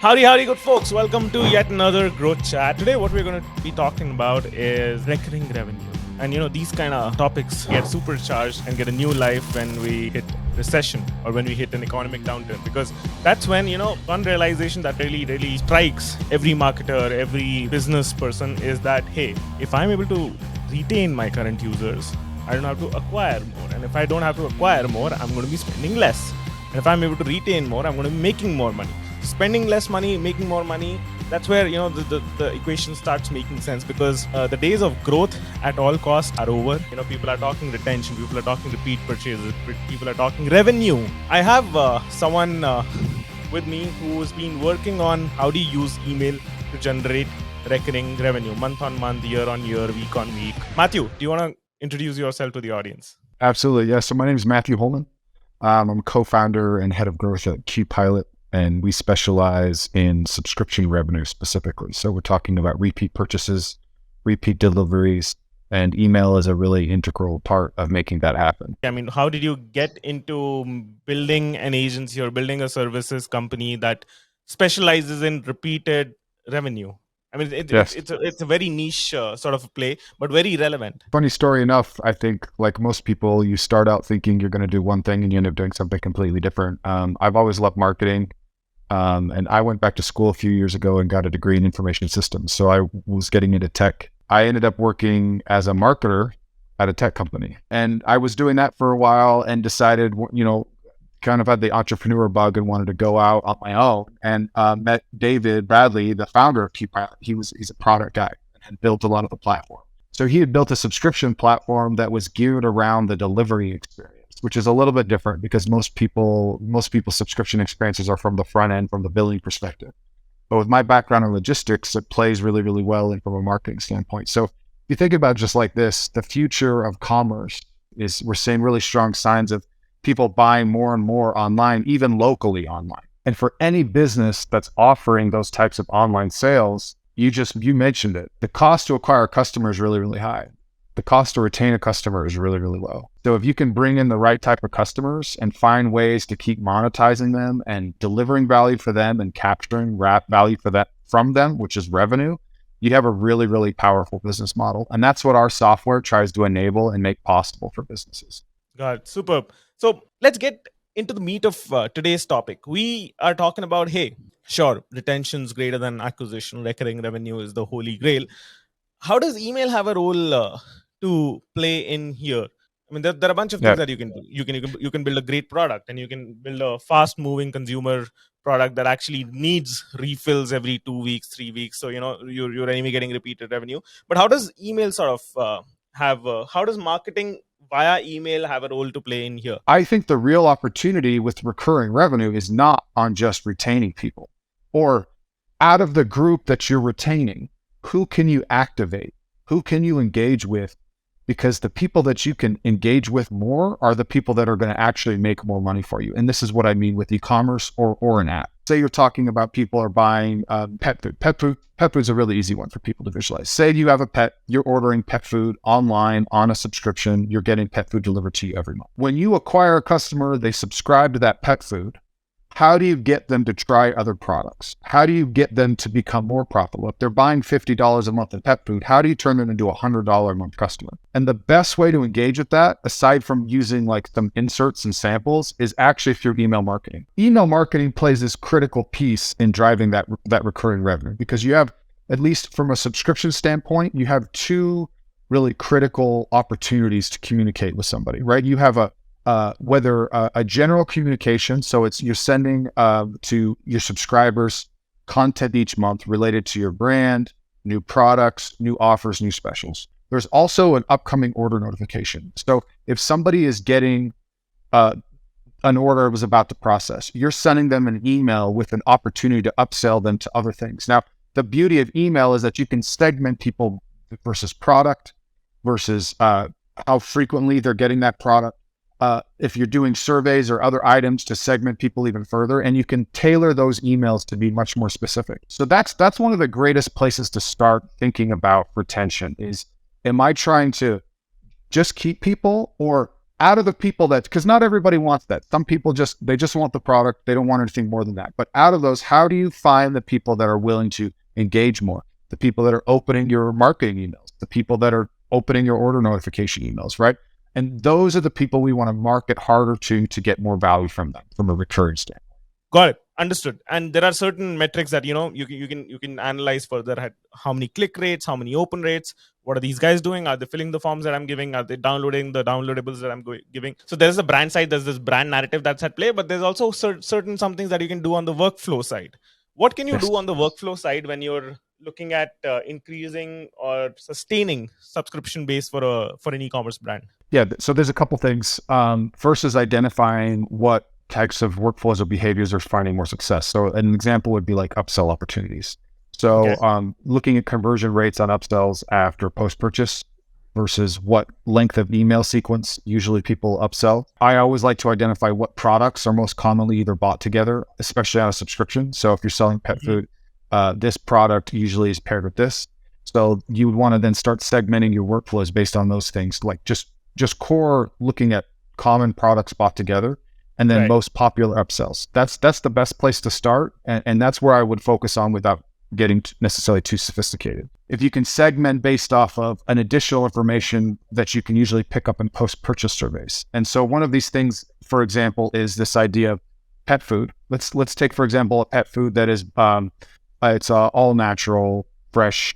Howdy, good folks. Welcome to yet another growth chat. Today, what we're going to be talking about is recurring revenue. And these kind of topics get supercharged and get a new life when we hit recession or when we hit an economic downturn, because that's when, one realization that really strikes every marketer, every business person is that, hey, if I'm able to retain my current users, I don't have to acquire more. And if I don't have to acquire more, I'm going to be spending less. And if I'm able to retain more, I'm going to be making more money. Spending less money, making more money, that's where the equation starts making sense, because the days of growth at all costs are over. People are talking retention, people are talking repeat purchases, people are talking revenue. I have someone with me who's been working on how to use email to generate recurring revenue month on month, year on year, week on week. Matthew, do you want to introduce yourself to the audience? Absolutely, yes. So my name is Matthew Holman. I'm co-founder and head of growth at QPilot. And we specialize in subscription revenue specifically. So we're talking about repeat purchases, repeat deliveries, and email is a really integral part of making that happen. I mean, how did you get into building an agency or building a services company that specializes in repeated revenue? I mean, it's a very niche sort of play, but very relevant. Funny story enough, I think like most people, you start out thinking you're going to do one thing and you end up doing something completely different. I've always loved marketing. And I went back to school a few years ago and got a degree in information systems. So I was getting into tech. I ended up working as a marketer at a tech company. And I was doing that for a while and decided, kind of had the entrepreneur bug and wanted to go out on my own, and met David Bradley, the founder of QPilot. He's a product guy and had built a lot of the platform. So he had built a subscription platform that was geared around the delivery experience, which is a little bit different because most people's subscription experiences are from the front end, from the billing perspective. But with my background in logistics, it plays really, really well in from a marketing standpoint. So if you think about it just like this, the future of commerce is, we're seeing really strong signs of people buying more and more online, even locally online. And for any business that's offering those types of online sales, you mentioned it, the cost to acquire a customer is really, really high. The cost to retain a customer is really, really low. So if you can bring in the right type of customers and find ways to keep monetizing them and delivering value for them and capturing value from them, which is revenue, you have a really, really powerful business model. And that's what our software tries to enable and make possible for businesses. Got it. Superb. So let's get into the meat of today's topic. We are talking about, hey, sure, retention's greater than acquisition. Recurring revenue is the holy grail. How does email have a role to play in here? I mean, there are a bunch of things that you can do. You can build a great product, and you can build a fast-moving consumer product that actually needs refills every 2 weeks, 3 weeks. So you're anyway getting repeated revenue. But how does email sort of how does marketing via email have a role to play in here? I think the real opportunity with recurring revenue is not on just retaining people, or out of the group that you're retaining, who can you activate? Who can you engage with? Because the people that you can engage with more are the people that are going to actually make more money for you. And this is what I mean with e-commerce or an app. Say you're talking about people are buying pet food. Pet food is a really easy one for people to visualize. Say you have a pet, you're ordering pet food online on a subscription, you're getting pet food delivered to you every month. When you acquire a customer, they subscribe to that pet food. How do you get them to try other products? How do you get them to become more profitable? If they're buying $50 a month in pet food, how do you turn them into a $100 a month customer? And the best way to engage with that, aside from using like some inserts and samples, is actually through email marketing. Email marketing plays this critical piece in driving that recurring revenue, because you have, at least from a subscription standpoint, you have two really critical opportunities to communicate with somebody, right? You have whether a general communication, so you're sending to your subscribers content each month related to your brand, new products, new offers, new specials. There's also an upcoming order notification. So if somebody is getting an order was about to process, you're sending them an email with an opportunity to upsell them to other things. Now, the beauty of email is that you can segment people versus product, versus how frequently they're getting that product. If you're doing surveys or other items, to segment people even further, and you can tailor those emails to be much more specific. So that's one of the greatest places to start thinking about retention is, am I trying to just keep people, or out of the people that, because not everybody wants that. Some people they just want the product. They don't want anything more than that. But out of those, how do you find the people that are willing to engage more? The people that are opening your marketing emails, the people that are opening your order notification emails, right? And those are the people we want to market harder to get more value from them from a recurring standpoint. Got it. Understood. And there are certain metrics that you can analyze further. How many click rates, how many open rates, what are these guys doing? Are they filling the forms that I'm giving? Are they downloading the downloadables that I'm giving? So there's the brand side, there's this brand narrative that's at play, but there's also certain some things that you can do on the workflow side. What can you do on the workflow side when you're looking at increasing or sustaining subscription base for an e-commerce brand? Yeah, so there's a couple things. First is identifying what types of workflows or behaviors are finding more success. So an example would be like upsell opportunities. So looking at conversion rates on upsells after post-purchase versus what length of email sequence usually people upsell. I always like to identify what products are most commonly either bought together, especially on a subscription. So if you're selling pet food, this product usually is paired with this. So you would want to then start segmenting your workflows based on those things, like just core looking at common products bought together, and then most popular upsells. That's the best place to start. And that's where I would focus on without getting necessarily too sophisticated. If you can segment based off of an additional information that you can usually pick up in post-purchase surveys. And so one of these things, for example, is this idea of pet food. Let's take, for example, a pet food that is, it's all natural, fresh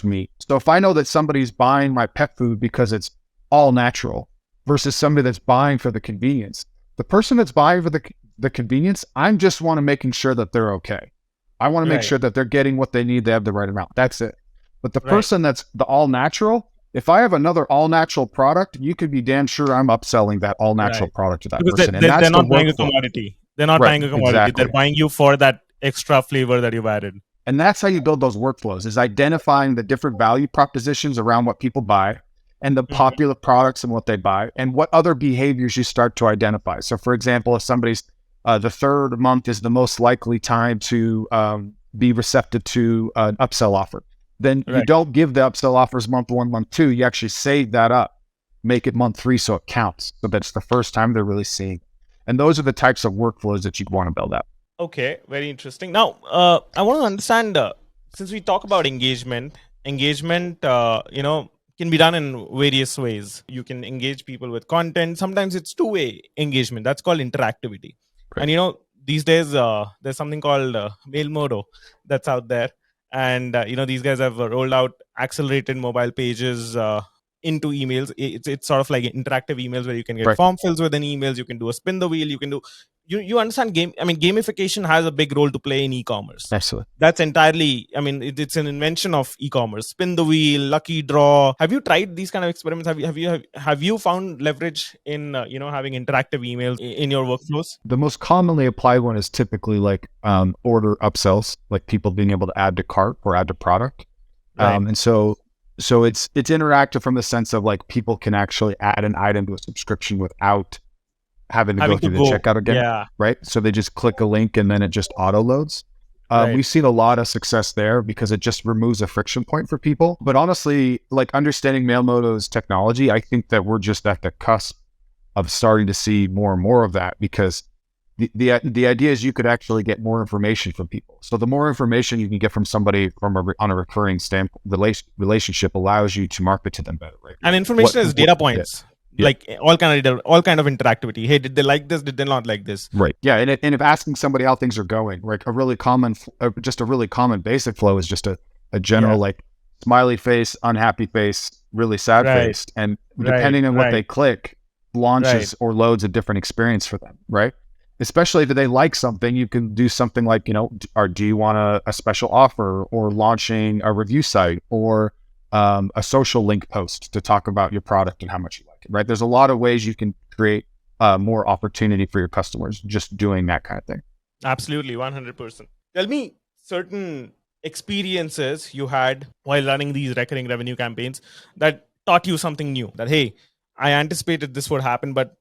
meat. So if I know that somebody's buying my pet food because it's all natural versus somebody that's buying for the convenience, the person that's buying for the convenience, I'm just want to making sure that they're okay. I want to make sure that they're getting what they need. They have the right amount. That's it. But the person that's the all natural, if I have another all natural product, you could be damn sure I'm upselling that all natural product to that person. They're not buying a commodity. They're not buying a commodity. Exactly. They're buying you for that extra flavor that you've added. And that's how you build those workflows, is identifying the different value propositions around what people buy and the popular products and what they buy and what other behaviors you start to identify. So for example, if somebody's the third month is the most likely time to be receptive to an upsell offer, then you don't give the upsell offers month 1, month 2. You actually save that up, make it month 3 so it counts. So that's the first time they're really seeing it. And those are the types of workflows that you want to build out. Okay, very interesting. Now, I want to understand, since we talk about engagement, can be done in various ways. You can engage people with content. Sometimes it's two-way engagement. That's called interactivity. Right. And, these days, there's something called Mailmodo that's out there. And, these guys have rolled out accelerated mobile pages into emails. It's sort of like interactive emails where you can get form fills within emails. You can do a spin the wheel. You can do... You understand gamification has a big role to play in e-commerce. Absolutely. That's entirely, it's an invention of e-commerce. Spin the wheel, lucky draw. Have you tried these kind of experiments? Have you found leverage in having interactive emails in your workflows? The most commonly applied one is typically like order upsells, like people being able to add to cart or add to product. And so it's interactive from the sense of like people can actually add an item to a subscription without having to go through the checkout again, right? So they just click a link and then it just auto loads. We've seen a lot of success there because it just removes a friction point for people. But honestly, like understanding Mailmodo's technology, I think that we're just at the cusp of starting to see more and more of that, because the idea is you could actually get more information from people. So the more information you can get from somebody on a recurring relationship allows you to market to them better, right? And information is data points. Yeah. Like all kind of interactivity. Hey, did they like this? Did they not like this? Right. Yeah. And if asking somebody how things are going, like a really common basic flow is just a general like smiley face, unhappy face, really sad face, and depending on what they click, launches or loads a different experience for them. Right. Especially if they like something, you can do something like or do you want a special offer, or launching a review site, or a social link post to talk about your product and how much you like it, right? There's a lot of ways you can create more opportunity for your customers just doing that kind of thing. Absolutely, 100%. Tell me certain experiences you had while running these recurring revenue campaigns that taught you something new. That, hey, I anticipated this would happen, but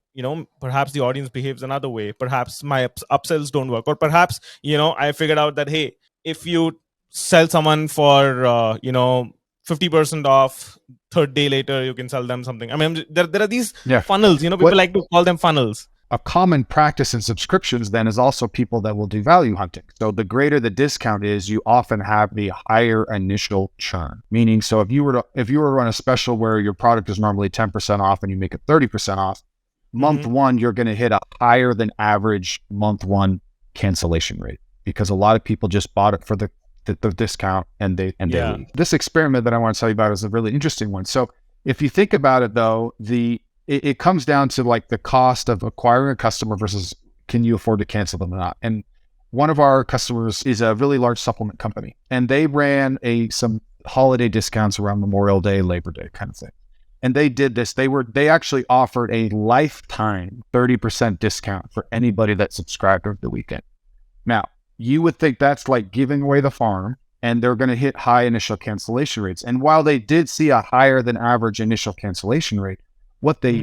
perhaps the audience behaves another way. Perhaps my upsells don't work, or perhaps I figured out that, hey, if you sell someone for 50% off, third day later, you can sell them something. I mean, there are these Yeah. funnels, people like to call them funnels. A common practice in subscriptions then is also people that will do value hunting. So the greater the discount is, you often have the higher initial churn. Meaning, so if you were to run a special where your product is normally 10% off and you make it 30% off, month one, you're going to hit a higher than average month one cancellation rate, because a lot of people just bought it for the discount and they leave. This experiment that I want to tell you about is a really interesting one. So if you think about it though, it comes down to like the cost of acquiring a customer versus can you afford to cancel them or not. And one of our customers is a really large supplement company, and they ran some holiday discounts around Memorial Day, Labor Day kind of thing. And they did this. They actually offered a lifetime 30% discount for anybody that subscribed over the weekend. Now, you would think that's like giving away the farm, and they're going to hit high initial cancellation rates. And while they did see a higher than average initial cancellation rate, what they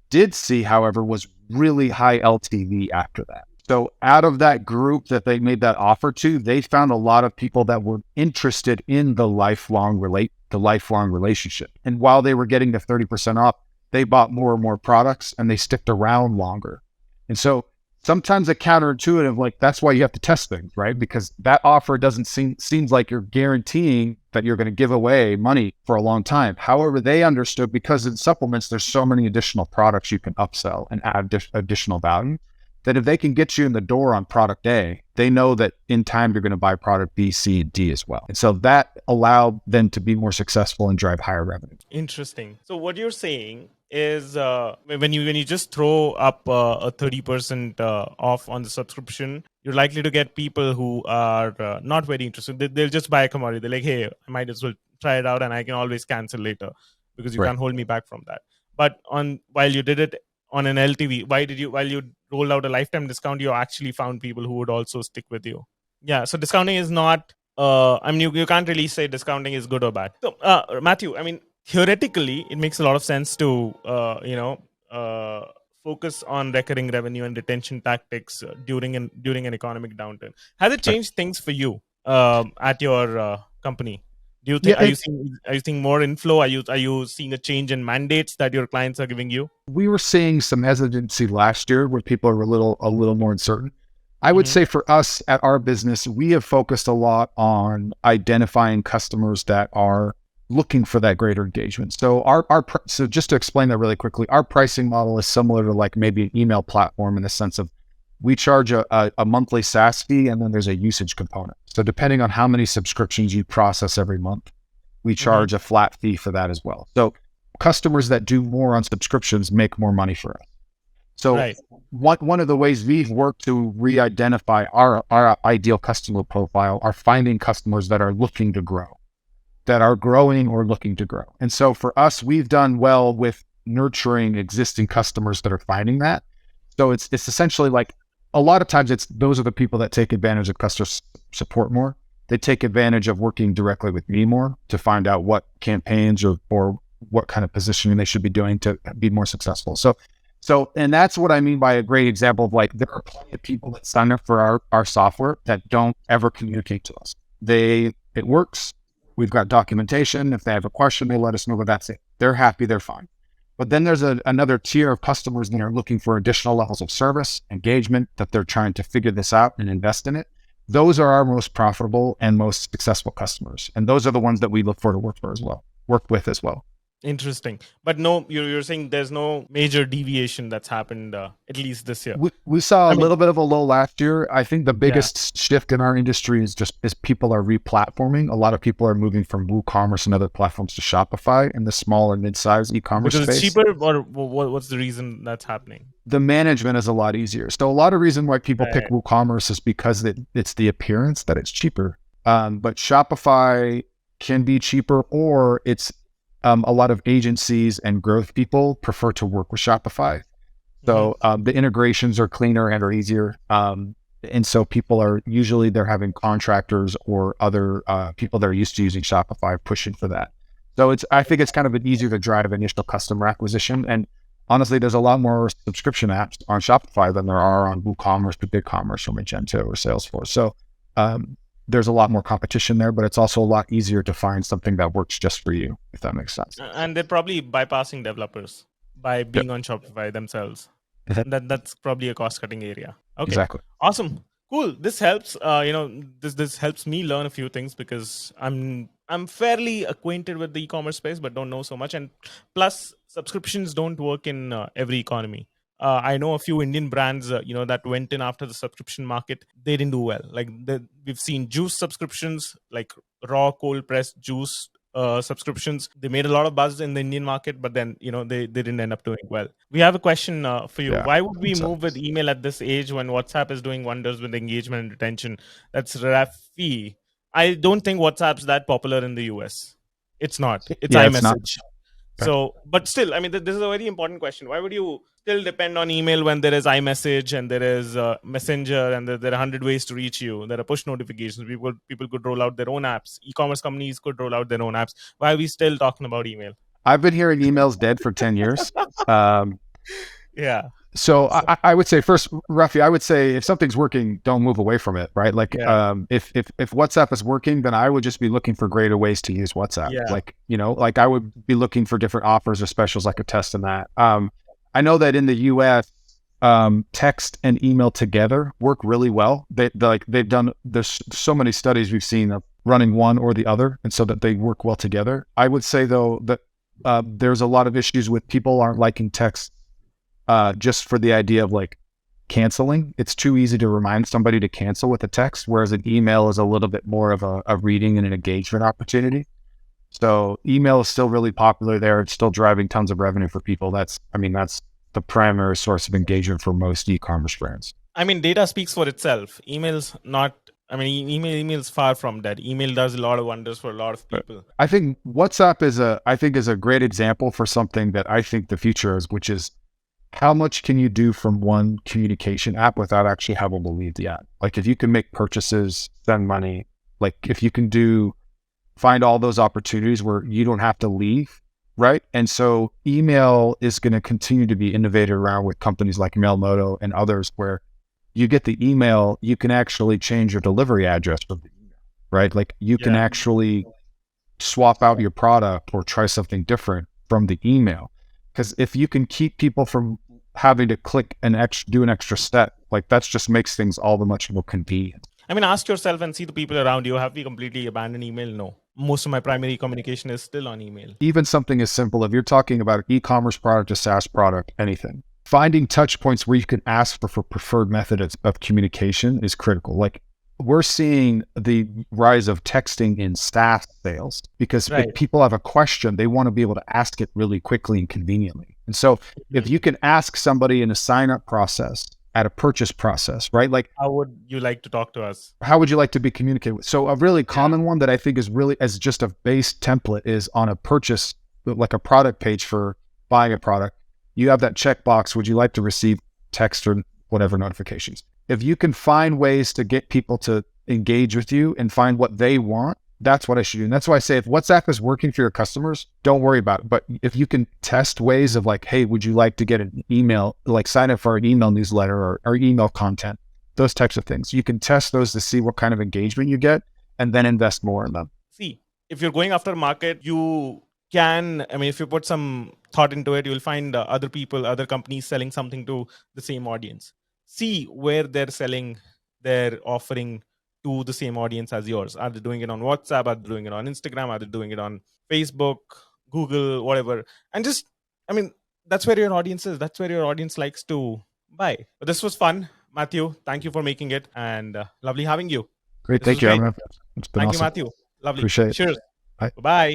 did see, however, was really high LTV after that. So out of that group that they made that offer to, they found a lot of people that were interested in the lifelong relationship. And while they were getting the 30% off, they bought more and more products and they sticked around longer. And so sometimes it's counterintuitive, like that's why you have to test things, right? Because that offer doesn't seems like you're guaranteeing that you're going to give away money for a long time. However, they understood, because in supplements, there's so many additional products you can upsell and add additional value, that if they can get you in the door on product A, they know that in time you're going to buy product B, C, and D as well. And so that allowed them to be more successful and drive higher revenue. Interesting. So what you're saying is when you just throw up a 30% off on the subscription, you're likely to get people who are not very interested. They'll just buy a commodity. They're like, hey, I might as well try it out and I can always cancel later because you can't hold me back from that. But while you did it on an LTV, while you rolled out a lifetime discount, you actually found people who would also stick with you. Yeah. So discounting is not, you can't really say discounting is good or bad. So Matthew, I mean, theoretically, it makes a lot of sense to, focus on recurring revenue and retention tactics during an economic downturn. Has it changed things for you at your company? Do you think are you seeing more inflow? Are you seeing a change in mandates that your clients are giving you? We were seeing some hesitancy last year where people are a little more uncertain. I would say for us at our business, we have focused a lot on identifying customers that are looking for that greater engagement. So so just to explain that really quickly, our pricing model is similar to like maybe an email platform in the sense of we charge a monthly SaaS fee, and then there's a usage component. So depending on how many subscriptions you process every month, we charge a flat fee for that as well. So customers that do more on subscriptions make more money for us. So one of the ways we've worked to re-identify our ideal customer profile are finding customers that are looking to grow, that are growing or looking to grow. And so for us, we've done well with nurturing existing customers that are finding that. So it's essentially like a lot of times those are the people that take advantage of customer support more. They take advantage of working directly with me more to find out what campaigns or what kind of positioning they should be doing to be more successful. So, and that's what I mean by a great example of like, there are plenty of people that sign up for our software that don't ever communicate to us. It works. We've got documentation. If they have a question, they let us know, but that's it. They're happy, they're fine. But then there's another tier of customers that are looking for additional levels of service, engagement, that they're trying to figure this out and invest in it. Those are our most profitable and most successful customers. And those are the ones that we look for to work with as well. Interesting. But no, you're saying there's no major deviation that's happened, at least this year. We saw a little bit of a low last year. I think the biggest shift in our industry is people are replatforming. A lot of people are moving from WooCommerce and other platforms to Shopify in the small and mid-sized e-commerce space. Because it's cheaper, or what's the reason that's happening? The management is a lot easier. So a lot of reason why people pick WooCommerce is because it's the appearance that it's cheaper. But Shopify can be cheaper, or it's a lot of agencies and growth people prefer to work with Shopify. So the integrations are cleaner and are easier. And so people are they're having contractors or other people that are used to using Shopify pushing for that. So I think it's kind of easier to drive initial customer acquisition. And honestly, there's a lot more subscription apps on Shopify than there are on WooCommerce or BigCommerce or Magento or Salesforce. So there's a lot more competition there, but it's also a lot easier to find something that works just for you, if that makes sense. And they're probably bypassing developers by being on Shopify themselves. That's probably a cost-cutting area. Okay, exactly. Awesome, cool. This helps. This helps me learn a few things because I'm fairly acquainted with the e-commerce space, but don't know so much. And plus, subscriptions don't work in every economy. I know a few Indian brands, that went in after the subscription market. They didn't do well. Like we've seen juice subscriptions, like raw cold pressed juice subscriptions. They made a lot of buzz in the Indian market, but then they didn't end up doing well. We have a question for you. Yeah. Why would we move with email at this age when WhatsApp is doing wonders with engagement and retention? That's Rafi. I don't think WhatsApp's that popular in the US. It's not. It's Yeah, iMessage. it's not. So, but still, I mean, this is a very important question. Why would you still depend on email when there is iMessage and there is Messenger and there are 100 ways to reach you? There are push notifications. People could roll out their own apps. E-commerce companies could roll out their own apps. Why are we still talking about email? I've been hearing email's dead for 10 years. Yeah. So I would say first, Rafi, I would say if something's working, don't move away from it, right? Like if WhatsApp is working, then I would just be looking for greater ways to use WhatsApp. Yeah. Like I would be looking for different offers or specials I could test in that. I know that in the US, text and email together work really well. They've done, there's so many studies we've seen of running one or the other, and so that they work well together. I would say though that there's a lot of issues with people aren't liking text just for the idea of like canceling. It's too easy to remind somebody to cancel with a text, whereas an email is a little bit more of a reading and an engagement opportunity. So email is still really popular there. It's still driving tons of revenue for people. That's the primary source of engagement for most e-commerce brands. I mean, data speaks for itself. Email's not. I mean, email's far from dead. Email does a lot of wonders for a lot of people. I think WhatsApp is a great example for something that I think the future is, which is how much can you do from one communication app without actually having to leave the app? Like if you can make purchases, send money, like if you can find all those opportunities where you don't have to leave, right? And so email is going to continue to be innovated around with companies like Mailmoto and others, where you get the email, you can actually change your delivery address from the email, right? Like you can actually swap out your product or try something different from the email. Because if you can keep people from having to click do an extra step, like that just makes things all the much more convenient. I mean, ask yourself and see the people around you. Have we completely abandoned email? No. Most of my primary communication is still on email. Even something as simple, if you're talking about an e-commerce product, a SaaS product, anything, finding touch points where you can ask for preferred methods of communication is critical. Like we're seeing the rise of texting in SaaS sales because if people have a question, they want to be able to ask it really quickly and conveniently. And so if you can ask somebody in a sign-up process, at a purchase process, right? Like, how would you like to talk to us? How would you like to be communicated with? So a really common one that I think is really as just a base template is on a purchase, like a product page for buying a product. You have that checkbox. Would you like to receive text or whatever notifications? If you can find ways to get people to engage with you and find what they want, that's what I should do. And that's why I say if WhatsApp is working for your customers, don't worry about it. But if you can test ways of like, hey, would you like to get an email, like sign up for an email newsletter or email content, those types of things. You can test those to see what kind of engagement you get and then invest more in them. See, if you're going after a market, you can, I mean, if you put some thought into it, you'll find other people, other companies selling something to the same audience. See where they're selling their offering to the same audience as yours. Are they doing it on WhatsApp? Are they doing it on Instagram? Are they doing it on Facebook, Google, whatever? And just, I mean, that's where your audience is. That's where your audience likes to buy. But this was fun. Matthew, thank you for making it and lovely having you. Great. Thank you. Great. It's been Thank awesome. you, Matthew. Lovely. Appreciate it. Cheers. Bye. Bye.